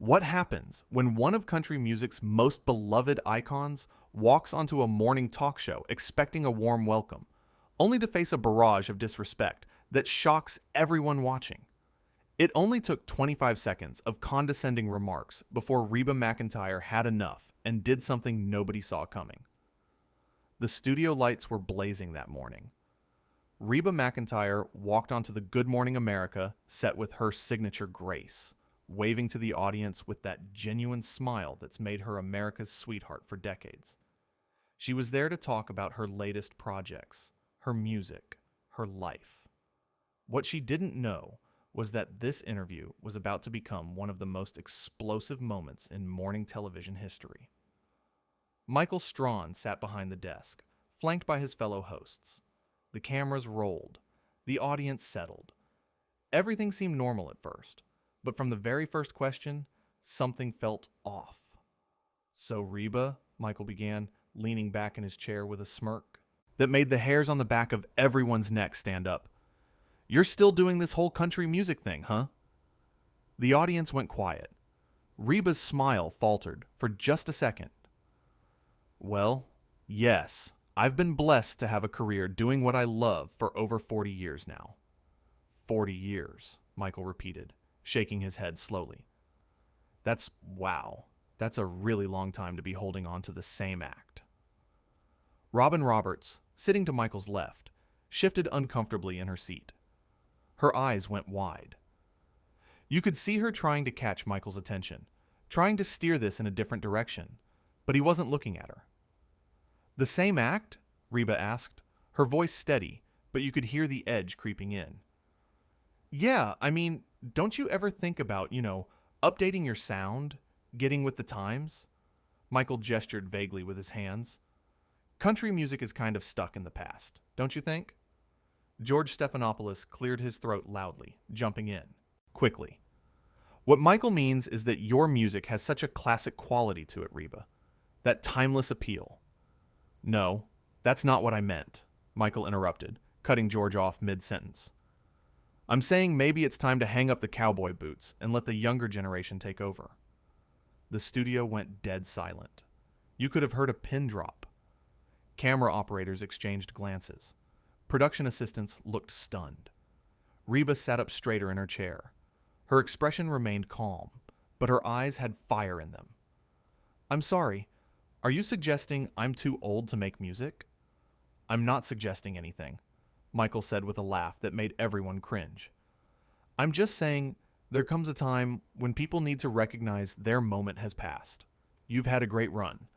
What happens when one of country music's most beloved icons walks onto a morning talk show expecting a warm welcome, only to face a barrage of disrespect that shocks everyone watching? It only took 25 seconds of condescending remarks before Reba McEntire had enough and did something nobody saw coming. The studio lights were blazing that morning. Reba McEntire walked onto the Good Morning America set with her signature grace, waving to the audience with that genuine smile that's made her America's sweetheart for decades. She was there to talk about her latest projects, her music, her life. What she didn't know was that this interview was about to become one of the most explosive moments in morning television history. Michael Strahan sat behind the desk, flanked by his fellow hosts. The cameras rolled. The audience settled. Everything seemed normal at first, but from the very first question, something felt off. "So Reba," Michael began, leaning back in his chair with a smirk that made the hairs on the back of everyone's neck stand up. "You're still doing this whole country music thing, huh?" The audience went quiet. Reba's smile faltered for just a second. "Well, yes, I've been blessed to have a career doing what I love for over 40 years now." 40 years, Michael repeated, shaking his head slowly. Wow, that's a really long time to be holding on to the same act. Robin Roberts, sitting to Michael's left, shifted uncomfortably in her seat. Her eyes went wide. You could see her trying to catch Michael's attention, trying to steer this in a different direction, but he wasn't looking at her. "The same act?" Reba asked, her voice steady, but you could hear the edge creeping in. "Yeah, I mean, don't you ever think about, updating your sound, getting with the times?" Michael gestured vaguely with his hands. "Country music is kind of stuck in the past, don't you think?" George Stephanopoulos cleared his throat loudly, jumping in, quickly. "What Michael means is that your music has such a classic quality to it, Reba. That timeless appeal." "No, that's not what I meant," Michael interrupted, cutting George off mid-sentence. "I'm saying maybe it's time to hang up the cowboy boots and let the younger generation take over." The studio went dead silent. You could have heard a pin drop. Camera operators exchanged glances. Production assistants looked stunned. Reba sat up straighter in her chair. Her expression remained calm, but her eyes had fire in them. "I'm sorry, are you suggesting I'm too old to make music?" "I'm not suggesting anything," Michael said with a laugh that made everyone cringe. "I'm just saying there comes a time when people need to recognize their moment has passed. You've had a great run."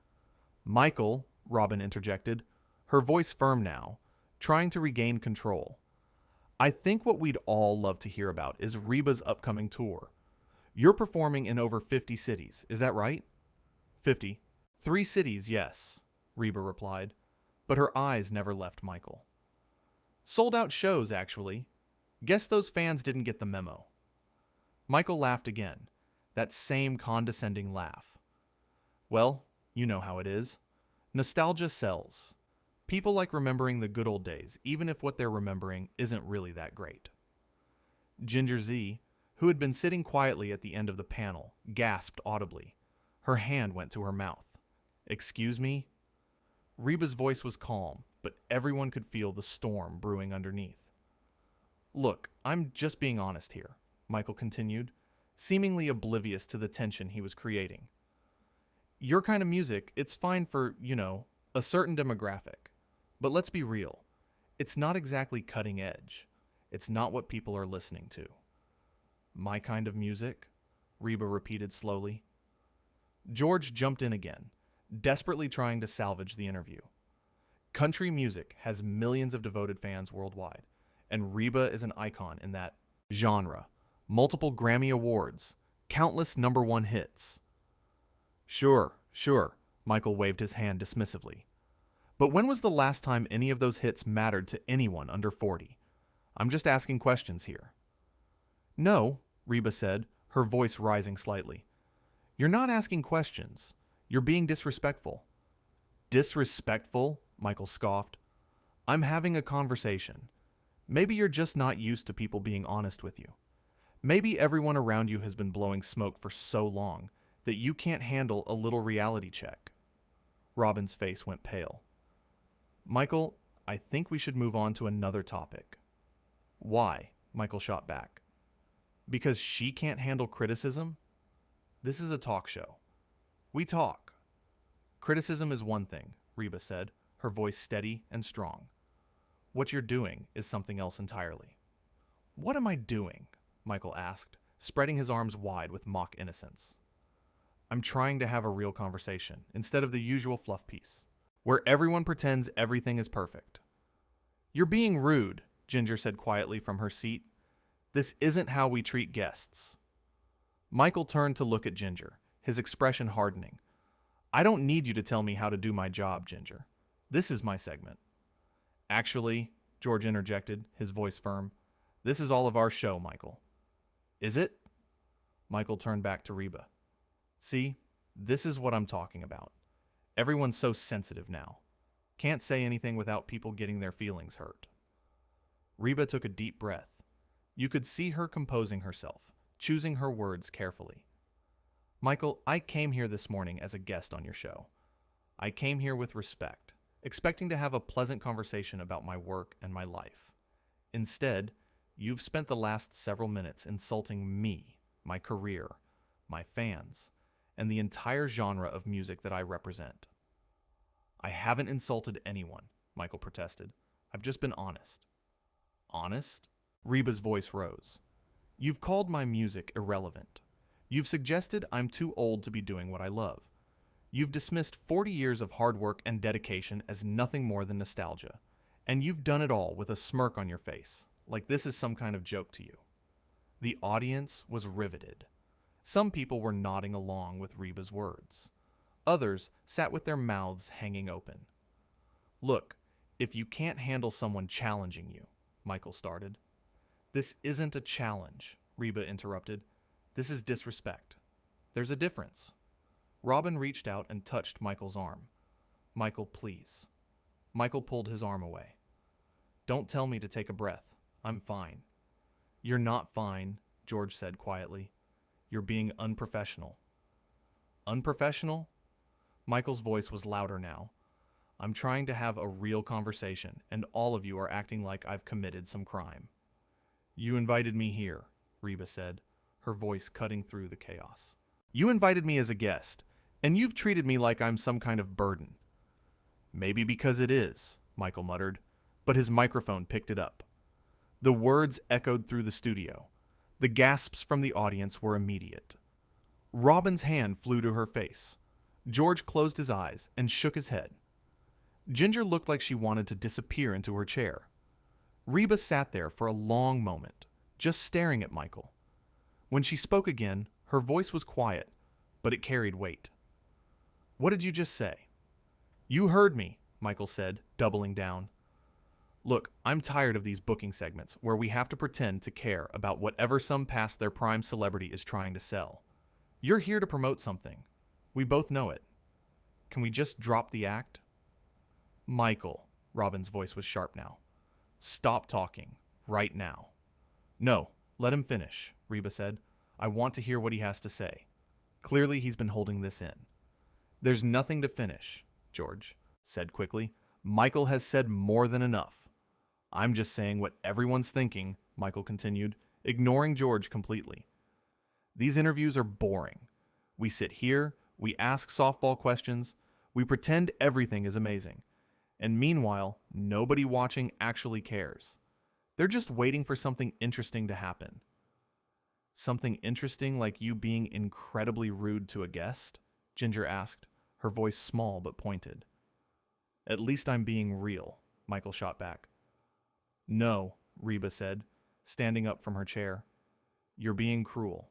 "Michael," Robin interjected, her voice firm now, trying to regain control. "I think what we'd all love to hear about is Reba's upcoming tour. You're performing in over 50 cities, is that right?" 50. 3 cities, yes," Reba replied, but her eyes never left Michael. "Sold-out shows, actually. Guess those fans didn't get the memo." Michael laughed again, that same condescending laugh. "Well, you know how it is. Nostalgia sells. People like remembering the good old days, even if what they're remembering isn't really that great." Ginger Z, who had been sitting quietly at the end of the panel, gasped audibly. Her hand went to her mouth. "Excuse me?" Reba's voice was calm, but everyone could feel the storm brewing underneath. "Look, I'm just being honest here," Michael continued, seemingly oblivious to the tension he was creating. "Your kind of music, it's fine for, a certain demographic. But let's be real. It's not exactly cutting edge. It's not what people are listening to." "My kind of music?" Reba repeated slowly. George jumped in again, desperately trying to salvage the interview. "Country music has millions of devoted fans worldwide, and Reba is an icon in that genre. Multiple Grammy Awards, countless #1 hits." Sure, Michael waved his hand dismissively. "But when was the last time any of those hits mattered to anyone under 40? I'm just asking questions here." "No," Reba said, her voice rising slightly. "You're not asking questions. You're being disrespectful." "Disrespectful?" Michael scoffed. "I'm having a conversation. Maybe you're just not used to people being honest with you. Maybe everyone around you has been blowing smoke for so long that you can't handle a little reality check. Robin's face went pale. Michael, I think we should move on to another topic. Why? Michael shot back. Because she can't handle criticism? This is a talk show. We talk. Criticism is one thing, Reba said, her voice steady and strong. What you're doing is something else entirely. What am I doing? Michael asked, spreading his arms wide with mock innocence. I'm trying to have a real conversation, instead of the usual fluff piece, where everyone pretends everything is perfect. You're being rude, Ginger said quietly from her seat. This isn't how we treat guests. Michael turned to look at Ginger, his expression hardening. I don't need you to tell me how to do my job, Ginger. This is my segment. Actually, George interjected, his voice firm, this is all of our show, Michael. Is it? Michael turned back to Reba. See, this is what I'm talking about. Everyone's so sensitive now. Can't say anything without people getting their feelings hurt. Reba took a deep breath. You could see her composing herself, choosing her words carefully. Michael, I came here this morning as a guest on your show. I came here with respect, expecting to have a pleasant conversation about my work and my life. Instead, you've spent the last several minutes insulting me, my career, my fans, and the entire genre of music that I represent. I haven't insulted anyone, Michael protested. I've just been honest. Honest? Reba's voice rose. You've called my music irrelevant. You've suggested I'm too old to be doing what I love. You've dismissed 40 years of hard work and dedication as nothing more than nostalgia. And you've done it all with a smirk on your face, like this is some kind of joke to you. The audience was riveted. Some people were nodding along with Reba's words. Others sat with their mouths hanging open. Look, if you can't handle someone challenging you, Michael started. This isn't a challenge, Reba interrupted. This is disrespect. There's a difference. Robin reached out and touched Michael's arm. Michael, please. Michael pulled his arm away. Don't tell me to take a breath. I'm fine. You're not fine, George said quietly. You're being unprofessional. Unprofessional? Michael's voice was louder now. I'm trying to have a real conversation, and all of you are acting like I've committed some crime. You invited me here, Reba said, her voice cutting through the chaos. You invited me as a guest, and you've treated me like I'm some kind of burden. Maybe because it is, Michael muttered, but his microphone picked it up. The words echoed through the studio. The gasps from the audience were immediate. Robin's hand flew to her face. George closed his eyes and shook his head. Ginger looked like she wanted to disappear into her chair. Reba sat there for a long moment, just staring at Michael. When she spoke again, her voice was quiet, but it carried weight. What did you just say? You heard me, Michael said, doubling down. Look, I'm tired of these booking segments where we have to pretend to care about whatever some past their prime celebrity is trying to sell. You're here to promote something. We both know it. Can we just drop the act? Michael, Robin's voice was sharp now. Stop talking, right now. No, let him finish, Reba said. I want to hear what he has to say. Clearly he's been holding this in. There's nothing to finish, George said quickly. Michael has said more than enough. I'm just saying what everyone's thinking, Michael continued, ignoring George completely. These interviews are boring. We sit here, we ask softball questions, we pretend everything is amazing. And meanwhile, nobody watching actually cares. They're just waiting for something interesting to happen. Something interesting like you being incredibly rude to a guest? Ginger asked, her voice small but pointed. At least I'm being real, Michael shot back. No, Reba said, standing up from her chair. You're being cruel.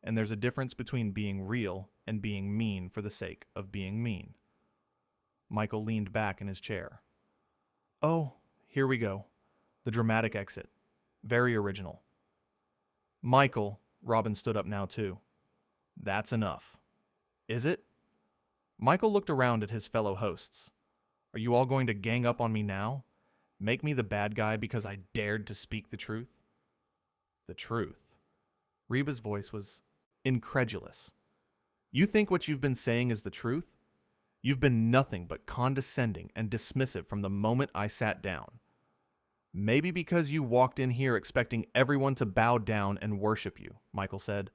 And there's a difference between being real and being mean for the sake of being mean. Michael leaned back in his chair. Oh, here we go. The dramatic exit. Very original. Michael, Robin stood up now too. That's enough. Is it? Michael looked around at his fellow hosts. Are you all going to gang up on me now? Make me the bad guy because I dared to speak the truth? The truth. Reba's voice was incredulous. You think what you've been saying is the truth? You've been nothing but condescending and dismissive from the moment I sat down. Maybe because you walked in here expecting everyone to bow down and worship you, Michael said.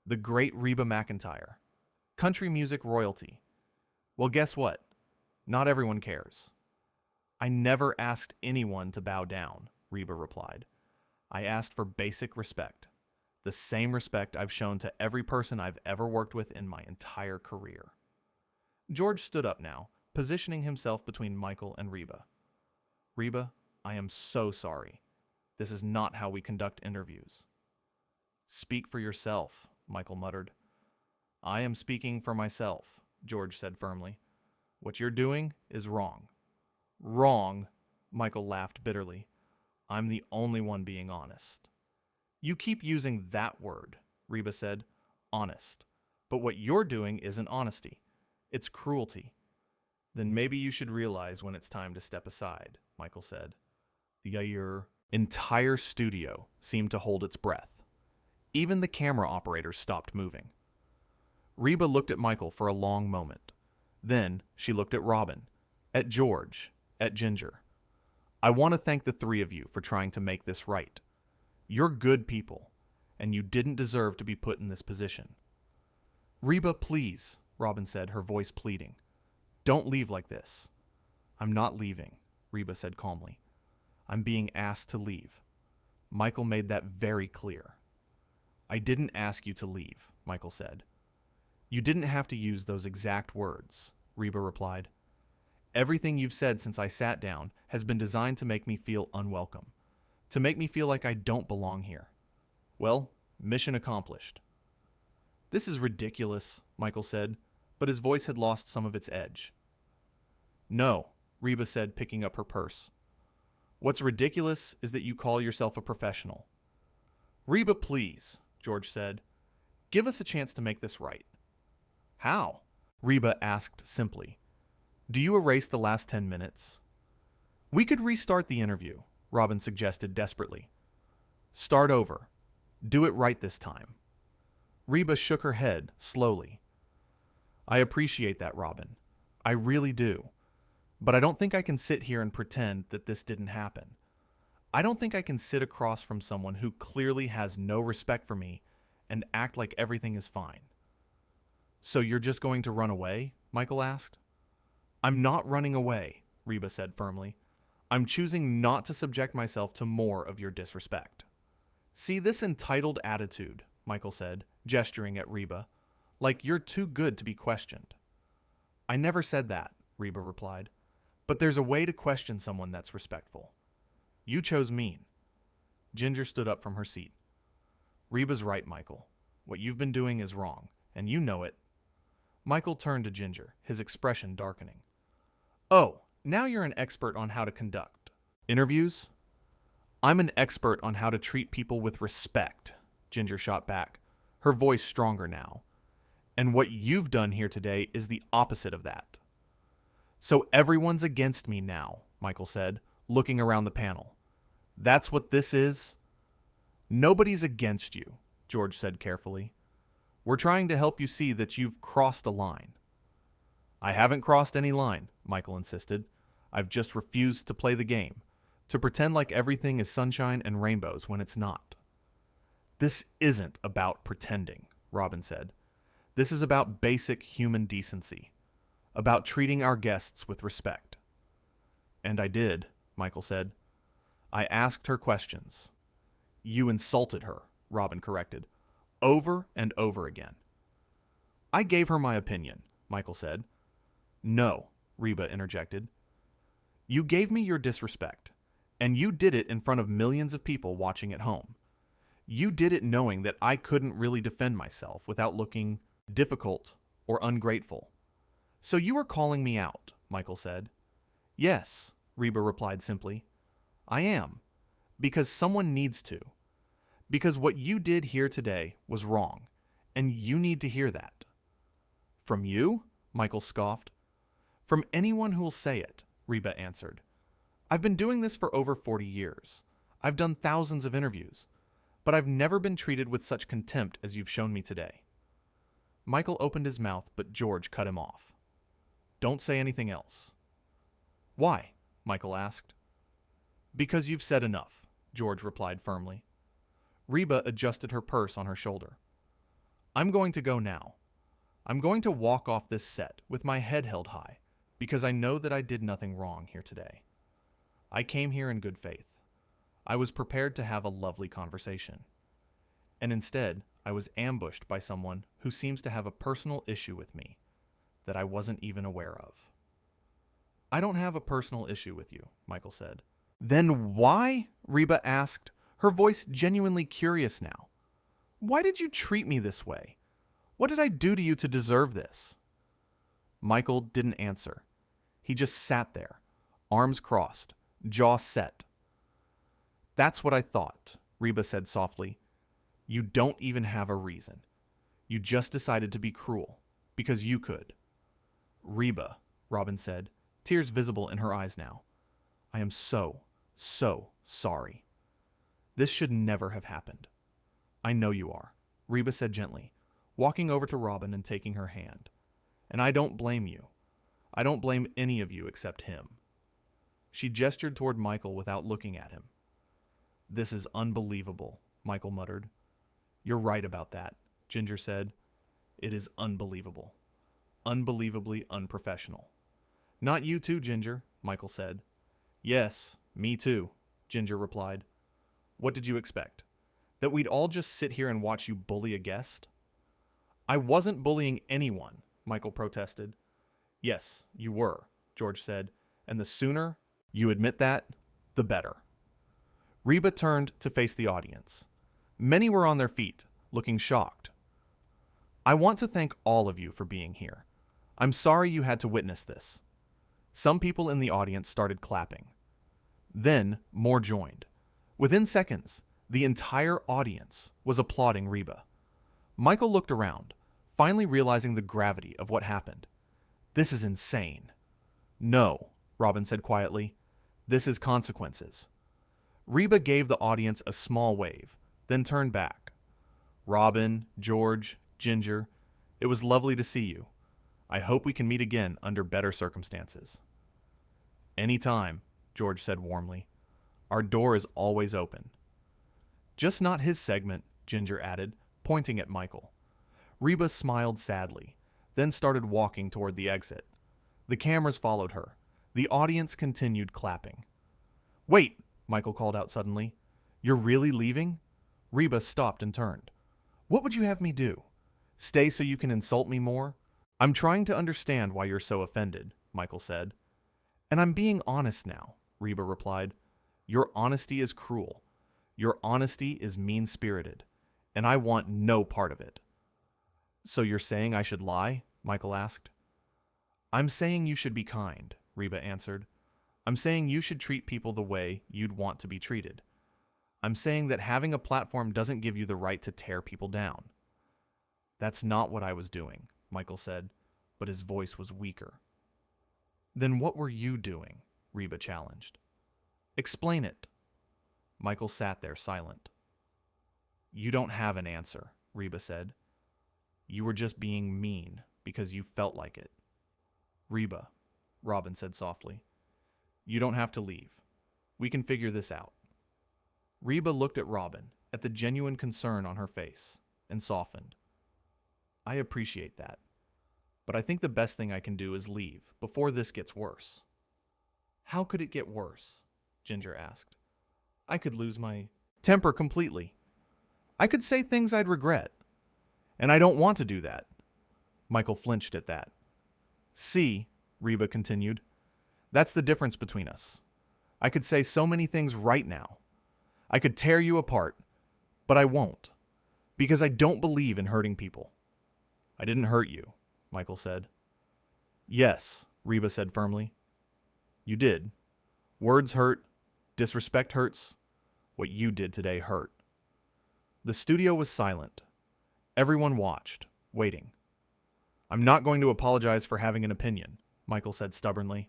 The great Reba McEntire. Country music royalty. Well, guess what? Not everyone cares. I never asked anyone to bow down, Reba replied. I asked for basic respect. The same respect I've shown to every person I've ever worked with in my entire career. George stood up now, positioning himself between Michael and Reba. Reba, I am so sorry. This is not how we conduct interviews. Speak for yourself, Michael muttered. I am speaking for myself, George said firmly. What you're doing is wrong. Wrong, Michael laughed bitterly. I'm the only one being honest. You keep using that word, Reba said. Honest. But what you're doing isn't honesty. It's cruelty. Then maybe you should realize when it's time to step aside, Michael said. The entire studio seemed to hold its breath. Even the camera operators stopped moving. Reba looked at Michael for a long moment. Then she looked at Robin, at George, at Ginger. I want to thank the three of you for trying to make this right. You're good people, and you didn't deserve to be put in this position. Reba, please, Robin said, her voice pleading. Don't leave like this. I'm not leaving, Reba said calmly. I'm being asked to leave. Michael made that very clear. I didn't ask you to leave, Michael said. You didn't have to use those exact words, Reba replied. Everything you've said since I sat down has been designed to make me feel unwelcome, to make me feel like I don't belong here. Well, mission accomplished. This is ridiculous, Michael said, but his voice had lost some of its edge. No, Reba said, picking up her purse. What's ridiculous is that you call yourself a professional. Reba, please, George said. Give us a chance to make this right. How? Reba asked simply. Do you erase the last 10 minutes? We could restart the interview, Robin suggested desperately. Start over. Do it right this time. Reba shook her head slowly. I appreciate that, Robin. I really do. But I don't think I can sit here and pretend that this didn't happen. I don't think I can sit across from someone who clearly has no respect for me and act like everything is fine. So you're just going to run away? Michael asked. I'm not running away, Reba said firmly. I'm choosing not to subject myself to more of your disrespect. See this entitled attitude, Michael said, gesturing at Reba, like you're too good to be questioned. I never said that, Reba replied. But there's a way to question someone that's respectful. You chose mean. Ginger stood up from her seat. Reba's right, Michael. What you've been doing is wrong, and you know it. Michael turned to Ginger, his expression darkening. Oh, now you're an expert on how to conduct interviews? I'm an expert on how to treat people with respect, Ginger shot back, her voice stronger now. And what you've done here today is the opposite of that. So everyone's against me now, Michael said, looking around the panel. That's what this is? Nobody's against you, George said carefully. We're trying to help you see that you've crossed a line. I haven't crossed any line, Michael insisted. I've just refused to play the game, to pretend like everything is sunshine and rainbows when it's not. This isn't about pretending, Robin said. This is about basic human decency, about treating our guests with respect. And I did, Michael said. I asked her questions. You insulted her, Robin corrected, over and over again. I gave her my opinion, Michael said. No, Reba interjected. You gave me your disrespect, and you did it in front of millions of people watching at home. You did it knowing that I couldn't really defend myself without looking difficult or ungrateful. So you were calling me out, Michael said. Yes, Reba replied simply. I am, because someone needs to. Because what you did here today was wrong, and you need to hear that. From you? Michael scoffed. From anyone who will say it, Reba answered. I've been doing this for over 40 years. I've done thousands of interviews. But but I've never been treated with such contempt as you've shown me today. Michael opened his mouth, but George cut him off. Don't say anything else. Why? Michael asked. Because you've said enough, George replied firmly. Reba adjusted her purse on her shoulder. I'm going to go now. I'm going to walk off this set with my head held high, because I know that I did nothing wrong here today. I came here in good faith. I was prepared to have a lovely conversation. And instead, I was ambushed by someone who seems to have a personal issue with me that I wasn't even aware of. I don't have a personal issue with you, Michael said. Then why? Reba asked, her voice genuinely curious now. Why did you treat me this way? What did I do to you to deserve this? Michael didn't answer. He just sat there, arms crossed, jaw set. That's what I thought, Reba said softly. You don't even have a reason. You just decided to be cruel, because you could. Reba, Robin said, tears visible in her eyes now. I am so sorry. This should never have happened. I know you are, Reba said gently, walking over to Robin and taking her hand. And I don't blame you. I don't blame any of you except him. She gestured toward Michael without looking at him. This is unbelievable, Michael muttered. You're right about that, Ginger said. It is unbelievable. Unbelievably unprofessional. Not you too, Ginger, Michael said. Yes, me too, Ginger replied. What did you expect? That we'd all just sit here and watch you bully a guest? I wasn't bullying anyone, Michael protested. Yes, you were, George said, and the sooner you admit that, the better. Reba turned to face the audience. Many were on their feet, looking shocked. I want to thank all of you for being here. I'm sorry you had to witness this. Some people in the audience started clapping. Then, more joined. Within seconds, the entire audience was applauding Reba. Michael looked around, finally realizing the gravity of what happened. This is insane. No, Robin said quietly. This is consequences. Reba gave the audience a small wave, then turned back. Robin, George, Ginger, it was lovely to see you. I hope we can meet again under better circumstances. Anytime, George said warmly. Our door is always open. Just not his segment, Ginger added, pointing at Michael. Reba smiled sadly, then started walking toward the exit. The cameras followed her. The audience continued clapping. Wait, Michael called out suddenly. You're really leaving? Reba stopped and turned. What would you have me do? Stay so you can insult me more? I'm trying to understand why you're so offended, Michael said. And I'm being honest now, Reba replied. Your honesty is cruel. Your honesty is mean-spirited, and I want no part of it. So you're saying I should lie? Michael asked. I'm saying you should be kind, Reba answered. I'm saying you should treat people the way you'd want to be treated. I'm saying that having a platform doesn't give you the right to tear people down. That's not what I was doing, Michael said, but his voice was weaker. Then what were you doing? Reba challenged. Explain it. Michael sat there silent. You don't have an answer, Reba said. You were just being mean because you felt like it. Reba, Robin said softly. You don't have to leave. We can figure this out. Reba looked at Robin, at the genuine concern on her face, and softened. I appreciate that, but I think the best thing I can do is leave before this gets worse. How could it get worse? Ginger asked. I could lose my temper completely. I could say things I'd regret, and I don't want to do that. Michael flinched at that. See, Reba continued, that's the difference between us. I could say so many things right now. I could tear you apart, but I won't, because I don't believe in hurting people. I didn't hurt you, Michael said. Yes, Reba said firmly. You did. Words hurt. Disrespect hurts. What you did today hurt. The studio was silent. Everyone watched, waiting. I'm not going to apologize for having an opinion, Michael said stubbornly.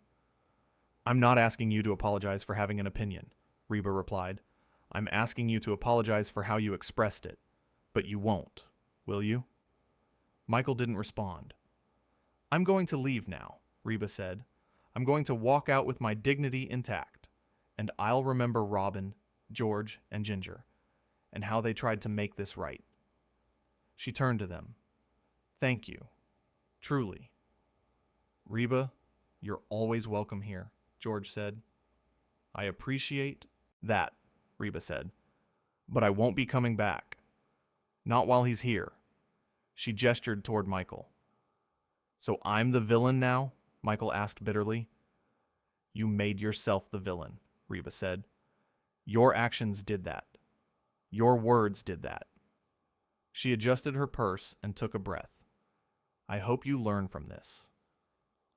I'm not asking you to apologize for having an opinion, Reba replied. I'm asking you to apologize for how you expressed it, but you won't, will you? Michael didn't respond. I'm going to leave now, Reba said. I'm going to walk out with my dignity intact, and I'll remember Robin, George, and Ginger, and how they tried to make this right. She turned to them. Thank you. Truly. Reba, you're always welcome here, George said. I appreciate that, Reba said, but I won't be coming back. Not while he's here. She gestured toward Michael. So I'm the villain now? Michael asked bitterly. You made yourself the villain, Reba said. Your actions did that. Your words did that. She adjusted her purse and took a breath. I hope you learn from this.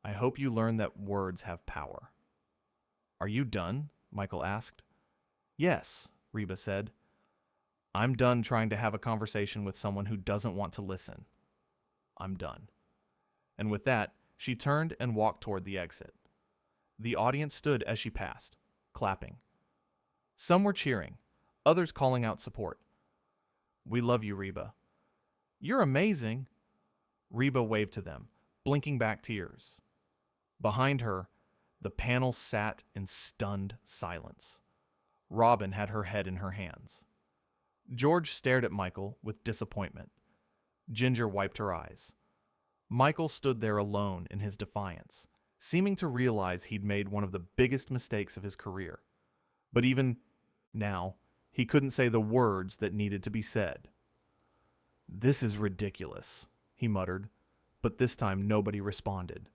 I hope you learn that words have power. Are you done? Michael asked. Yes, Reba said. I'm done trying to have a conversation with someone who doesn't want to listen. I'm done. And with that, she turned and walked toward the exit. The audience stood as she passed, clapping. Some were cheering, others calling out support. We love you, Reba. You're amazing. Reba waved to them, blinking back tears. Behind her, the panel sat in stunned silence. Robin had her head in her hands. George stared at Michael with disappointment. Ginger wiped her eyes. Michael stood there alone in his defiance, seeming to realize he'd made one of the biggest mistakes of his career. But even now, he couldn't say the words that needed to be said. This is ridiculous, he muttered, but this time nobody responded.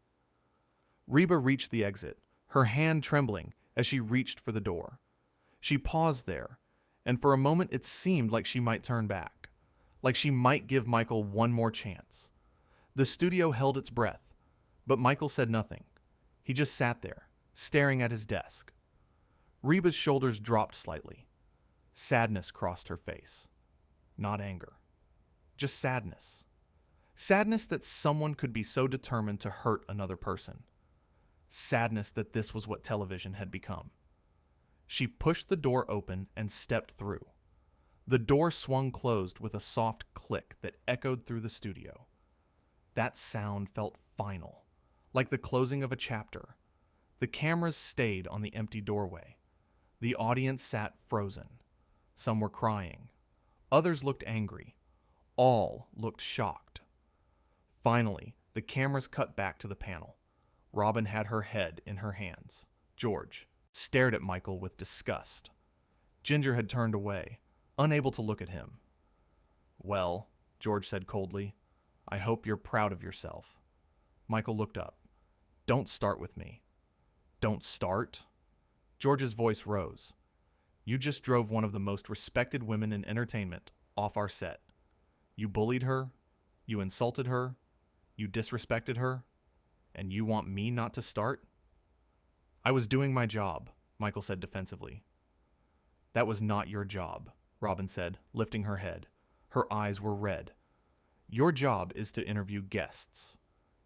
Reba reached the exit, her hand trembling as she reached for the door. She paused there, and for a moment it seemed like she might turn back, like she might give Michael one more chance. The studio held its breath, but Michael said nothing. He just sat there, staring at his desk. Reba's shoulders dropped slightly. Sadness crossed her face. Not anger. Just sadness. Sadness that someone could be so determined to hurt another person. Sadness that this was what television had become. She pushed the door open and stepped through. The door swung closed with a soft click that echoed through the studio. That sound felt final, like the closing of a chapter. The cameras stayed on the empty doorway. The audience sat frozen. Some were crying. Others looked angry. All looked shocked. Finally, the cameras cut back to the panel. Robin had her head in her hands. George stared at Michael with disgust. Ginger had turned away, unable to look at him. Well, George said coldly, I hope you're proud of yourself. Michael looked up. Don't start with me. Don't start? George's voice rose. You just drove one of the most respected women in entertainment off our set. You bullied her, you insulted her, you disrespected her, and you want me not to start? I was doing my job, Michael said defensively. That was not your job, Robin said, lifting her head. Her eyes were red. Your job is to interview guests,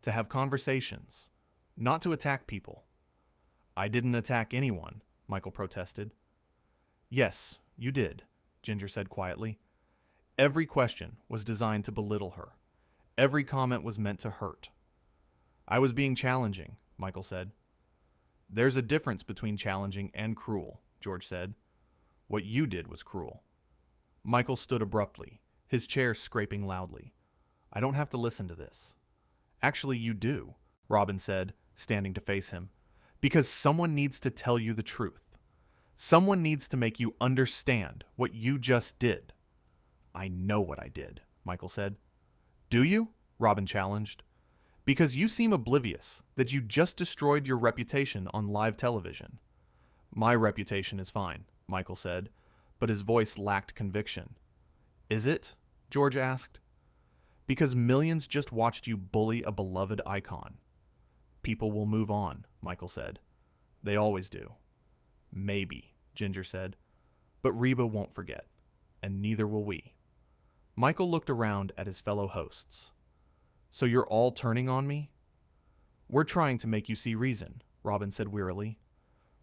to have conversations, not to attack people. I didn't attack anyone, Michael protested. Yes, you did, Ginger said quietly. Every question was designed to belittle her. Every comment was meant to hurt. I was being challenging, Michael said. There's a difference between challenging and cruel, George said. What you did was cruel. Michael stood abruptly, his chair scraping loudly. I don't have to listen to this. Actually, you do, Robin said, standing to face him, because someone needs to tell you the truth. Someone needs to make you understand what you just did. I know what I did, Michael said. Do you? Robin challenged. Because you seem oblivious that you just destroyed your reputation on live television. My reputation is fine, Michael said, but his voice lacked conviction. Is it? George asked. Because millions just watched you bully a beloved icon. People will move on, Michael said. They always do. Maybe, Ginger said. But Reba won't forget, and neither will we. Michael looked around at his fellow hosts. So you're all turning on me? We're trying to make you see reason, Robin said wearily.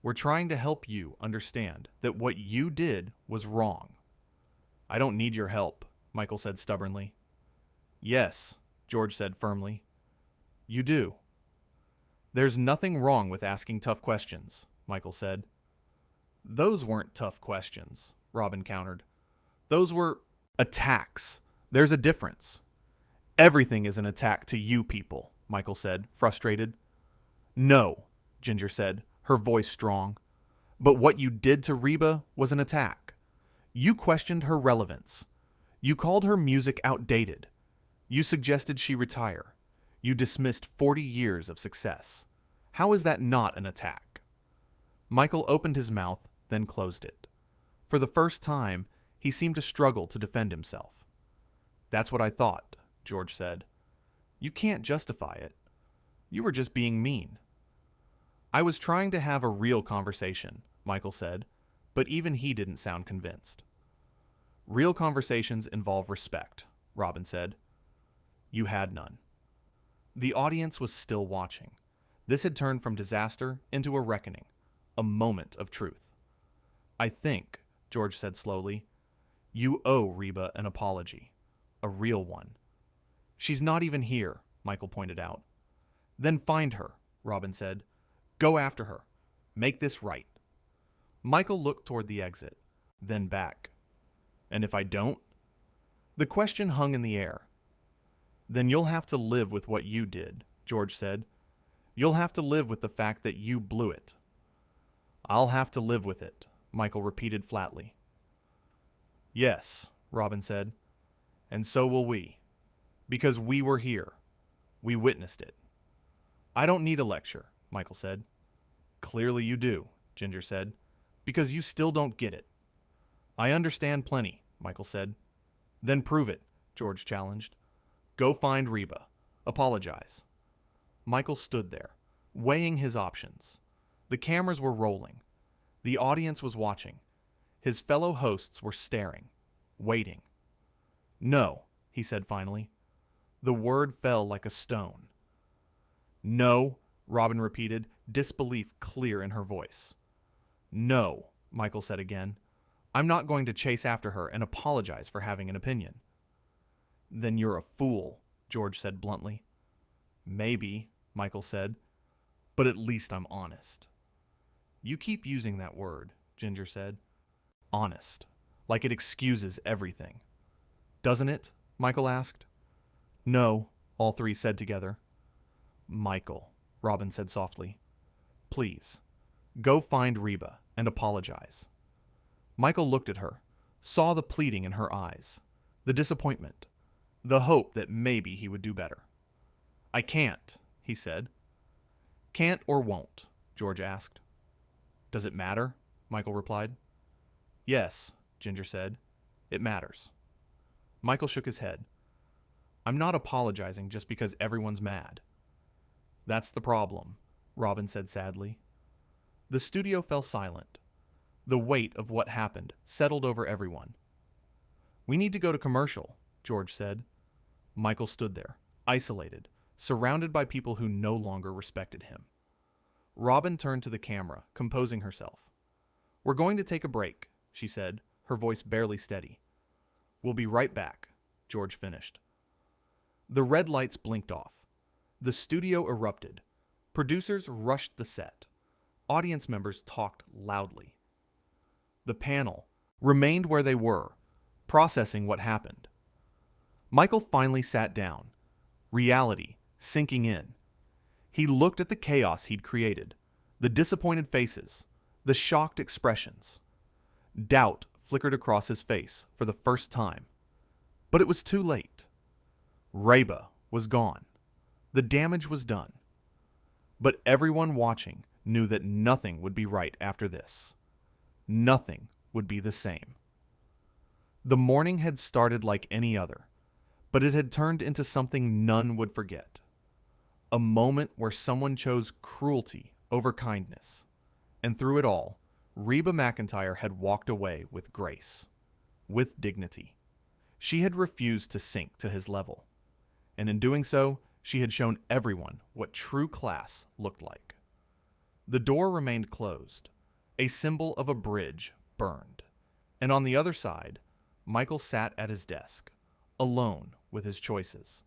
We're trying to help you understand that what you did was wrong. I don't need your help, Michael said stubbornly. Yes, George said firmly. You do. There's nothing wrong with asking tough questions, Michael said. Those weren't tough questions, Robin countered. Those were attacks. There's a difference. Everything is an attack to you people, Michael said, frustrated. No, Ginger said, her voice strong. But what you did to Reba was an attack. You questioned her relevance. You called her music outdated. You suggested she retire. You dismissed 40 years of success. How is that not an attack? Michael opened his mouth, then closed it. For the first time, he seemed to struggle to defend himself. That's what I thought, George said. You can't justify it. You were just being mean. I was trying to have a real conversation, Michael said, but even he didn't sound convinced. Real conversations involve respect, Robin said. You had none. The audience was still watching. This had turned from disaster into a reckoning, a moment of truth. I think, George said slowly, you owe Reba an apology, a real one. She's not even here, Michael pointed out. Then find her, Robin said. Go after her. Make this right. Michael looked toward the exit, then back. And if I don't? The question hung in the air. Then you'll have to live with what you did, George said. You'll have to live with the fact that you blew it. I'll have to live with it, Michael repeated flatly. Yes, Robin said, and so will we. Because we were here. We witnessed it. I don't need a lecture, Michael said. Clearly you do, Ginger said, because you still don't get it. I understand plenty, Michael said. Then prove it, George challenged. Go find Reba. Apologize. Michael stood there, weighing his options. The cameras were rolling. The audience was watching. His fellow hosts were staring, waiting. No, he said finally. The word fell like a stone. No, Robin repeated, disbelief clear in her voice. No, Michael said again. I'm not going to chase after her and apologize for having an opinion. Then you're a fool, George said bluntly. Maybe, Michael said, but at least I'm honest. You keep using that word, Ginger said. Honest, like it excuses everything. Doesn't it? Michael asked. No, all three said together. Michael, Robin said softly. Please, go find Reba and apologize. Michael looked at her, saw the pleading in her eyes, the disappointment, the hope that maybe he would do better. I can't, he said. Can't or won't? George asked. Does it matter? Michael replied. Yes, Ginger said. It matters. Michael shook his head. I'm not apologizing just because everyone's mad. That's the problem, Robin said sadly. The studio fell silent. The weight of what happened settled over everyone. We need to go to commercial, George said. Michael stood there, isolated, surrounded by people who no longer respected him. Robin turned to the camera, composing herself. We're going to take a break, she said, her voice barely steady. We'll be right back, George finished. The red lights blinked off. The studio erupted. Producers rushed the set. Audience members talked loudly. The panel remained where they were, processing what happened. Michael finally sat down, reality sinking in. He looked at the chaos he'd created, the disappointed faces, the shocked expressions. Doubt flickered across his face for the first time. But it was too late. Reba was gone. The damage was done. But everyone watching knew that nothing would be right after this. Nothing would be the same. The morning had started like any other, but it had turned into something none would forget. A moment where someone chose cruelty over kindness. And through it all, Reba McEntire had walked away with grace, with dignity. She had refused to sink to his level. And in doing so, she had shown everyone what true class looked like. The door remained closed, a symbol of a bridge burned. And on the other side, Michael sat at his desk, alone with his choices.